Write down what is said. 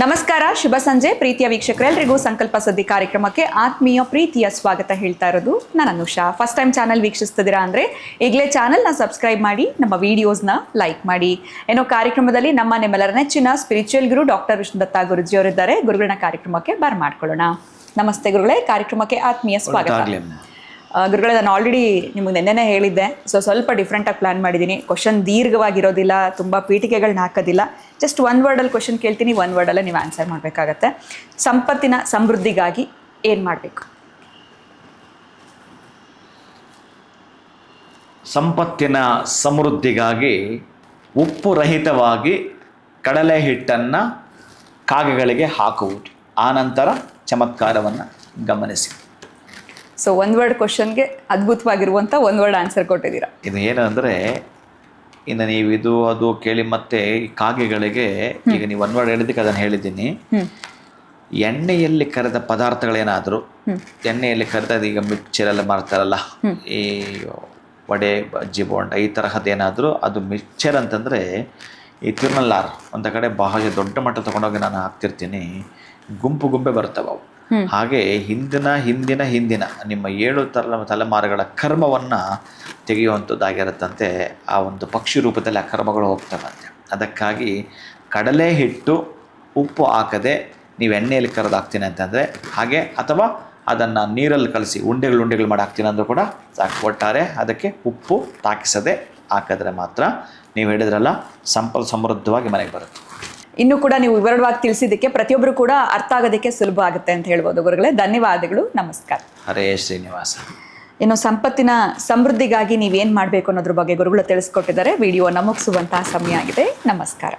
ನಮಸ್ಕಾರ, ಶುಭ ಸಂಜೆ ಪ್ರೀತಿಯ ವೀಕ್ಷಕರೆಲ್ಲರಿಗೂ ಸಂಕಲ್ಪ ಸುದ್ದಿ ಕಾರ್ಯಕ್ರಮಕ್ಕೆ ಆತ್ಮೀಯ ಪ್ರೀತಿಯ ಸ್ವಾಗತ ಹೇಳ್ತಾ ಇರೋದು ನಾನು ಅನುಷಾ. ಫಸ್ಟ್ ಟೈಮ್ ಚಾನಲ್ ವೀಕ್ಷಿಸ್ತಿದ್ದೀರಾ ಅಂದರೆ ಈಗಲೇ ಚಾನಲ್ನ ಸಬ್ಸ್ಕ್ರೈಬ್ ಮಾಡಿ, ನಮ್ಮ ವಿಡಿಯೋಸ್ನ ಲೈಕ್ ಮಾಡಿ. ಏನೋ ಕಾರ್ಯಕ್ರಮದಲ್ಲಿ ನಿಮ್ಮೆಲ್ಲರ ನೆಚ್ಚಿನ ಸ್ಪಿರಿಚುವಲ್ ಗುರು ಡಾಕ್ಟರ್ ವಿಷ್ಣುದತ್ತ ಗುರುಜಿಯವರಿದ್ದಾರೆ. ಗುರುಗಳನ್ನ ಕಾರ್ಯಕ್ರಮಕ್ಕೆ ಬರ್ಮಾಡ್ಕೊಳ್ಳೋಣ. ನಮಸ್ತೆ ಗುರುಗಳೇ, ಕಾರ್ಯಕ್ರಮಕ್ಕೆ ಆತ್ಮೀಯ ಸ್ವಾಗತ. ಗುರುಗಳೇ, ನಾನು ಆಲ್ರೆಡಿ ನಿಮಗೆ ನೆನ್ನೆನೇ ಹೇಳಿದ್ದೆ, ಸ್ವಲ್ಪ ಡಿಫ್ರೆಂಟಾಗಿ ಪ್ಲ್ಯಾನ್ ಮಾಡಿದ್ದೀನಿ. ಕ್ವಶನ್ ದೀರ್ಘವಾಗಿರೋದಿಲ್ಲ, ತುಂಬ ಪೀಠಿಕೆಗಳನ್ನ ಹಾಕೋದಿಲ್ಲ. ಜಸ್ಟ್ ಒನ್ ವರ್ಡಲ್ಲಿ ಕ್ವಶನ್ ಕೇಳ್ತೀನಿ, ಒನ್ ವರ್ಡಲ್ಲೇ ನೀವು ಆನ್ಸರ್ ಮಾಡಬೇಕಾಗತ್ತೆ. ಸಂಪತ್ತಿನ ಸಮೃದ್ಧಿಗಾಗಿ ಏನು ಮಾಡಬೇಕು? ಸಂಪತ್ತಿನ ಸಮೃದ್ಧಿಗಾಗಿ ಉಪ್ಪು ರಹಿತವಾಗಿ ಕಡಲೆ ಹಿಟ್ಟನ್ನು ಕಾಗೆಗಳಿಗೆ ಹಾಕುವುದು, ಆನಂತರ ಚಮತ್ಕಾರವನ್ನು ಗಮನಿಸಿ. ಸೊ ಒನ್ ವರ್ಡ್ ಕ್ವಶನ್ಗೆ ಅದ್ಭುತವಾಗಿರುವಂಥ ಒನ್ ವರ್ಡ್ ಆನ್ಸರ್ ಕೊಟ್ಟಿದ್ದೀರಾ. ಇದು ಏನಂದರೆ, ಇನ್ನು ನೀವು ಇದು ಅದು ಕೇಳಿ ಮತ್ತೆ ಈ ಕಾಗೆಗಳಿಗೆ, ಈಗ ನೀವು ಒನ್ ವರ್ಡ್ ಹೇಳಿದ್ದಕ್ಕೆ ಅದನ್ನು ಹೇಳಿದ್ದೀನಿ. ಎಣ್ಣೆಯಲ್ಲಿ ಕರೆದ ಪದಾರ್ಥಗಳೇನಾದರೂ, ಎಣ್ಣೆಯಲ್ಲಿ ಕರೆದ ಈಗ ಮಿಕ್ಚರೆಲ್ಲ ಮಾಡ್ತಾರಲ್ಲ, ಈ ವಡೆ ಬಜ್ಜಿ ಬೋಂಡ ಈ ತರಹದ್ದೇನಾದರೂ, ಅದು ಮಿಕ್ಚರ್ ಅಂತಂದರೆ ಈ ತಿರುನಲ್ಲಾರು ಒಂದು ಕಡೆ ಬಹಳ ದೊಡ್ಡ ಮಟ್ಟ ತೊಗೊಂಡೋಗಿ ನಾನು ಹಾಕ್ತಿರ್ತೀನಿ, ಗುಂಪು ಗುಂಪೆ ಬರ್ತವೆ ಅವು. ಹಾಗೆ ಹಿಂದಿನ ನಿಮ್ಮ 7 ತಲೆಮಾರುಗಳ ಕರ್ಮವನ್ನು ತೆಗೆಯುವಂಥದ್ದಾಗಿರುತ್ತಂತೆ. ಆ ಒಂದು ಪಕ್ಷಿ ರೂಪದಲ್ಲಿ ಆ ಕರ್ಮಗಳು ಹೋಗ್ತವಂತೆ. ಅದಕ್ಕಾಗಿ ಕಡಲೆ ಹಿಟ್ಟು ಉಪ್ಪು ಹಾಕದೆ ನೀವು ಎಣ್ಣೆಯಲ್ಲಿ ಕರೆದು ಹಾಕ್ತೀನಿ ಅಂತಂದರೆ ಹಾಗೆ, ಅಥವಾ ಅದನ್ನು ನೀರಲ್ಲಿ ಕಲಸಿ ಉಂಡೆಗಳು ಮಾಡಿ ಹಾಕ್ತೀನಿ ಅಂದರೂ ಕೂಡ ಸಾಕು. ಒಟ್ಟಾರೆ ಅದಕ್ಕೆ ಉಪ್ಪು ತಾಕಿಸದೆ ಹಾಕಿದ್ರೆ ಮಾತ್ರ ನೀವು ಹೇಳಿದ್ರಲ್ಲ, ಸಮೃದ್ಧವಾಗಿ ಮನೆಗೆ ಬರುತ್ತೆ. ಇನ್ನೂ ಕೂಡ ನೀವು ವಿವರವಾಗಿ ತಿಳಿಸಿದ್ದಕ್ಕೆ ಪ್ರತಿಯೊಬ್ಬರು ಕೂಡ ಅರ್ಥ ಆಗೋದಕ್ಕೆ ಸುಲಭ ಆಗುತ್ತೆ ಅಂತ ಹೇಳ್ಬೋದು. ಗುರುಗಳೇ, ಧನ್ಯವಾದಗಳು, ನಮಸ್ಕಾರ. ಹರೇ ಶ್ರೀನಿವಾಸ. ಇನ್ನು ಸಂಪತ್ತಿನ ಸಮೃದ್ಧಿಗಾಗಿ ನೀವೇನು ಮಾಡಬೇಕು ಅನ್ನೋದ್ರ ಬಗ್ಗೆ ಗುರುಗಳು ತಿಳಿಸ್ಕೊಟ್ಟಿದ್ದಾರೆ. ವಿಡಿಯೋನ ಮುಗಿಸುವಂತಹ ಸಮಯ ಆಗಿದೆ. ನಮಸ್ಕಾರ.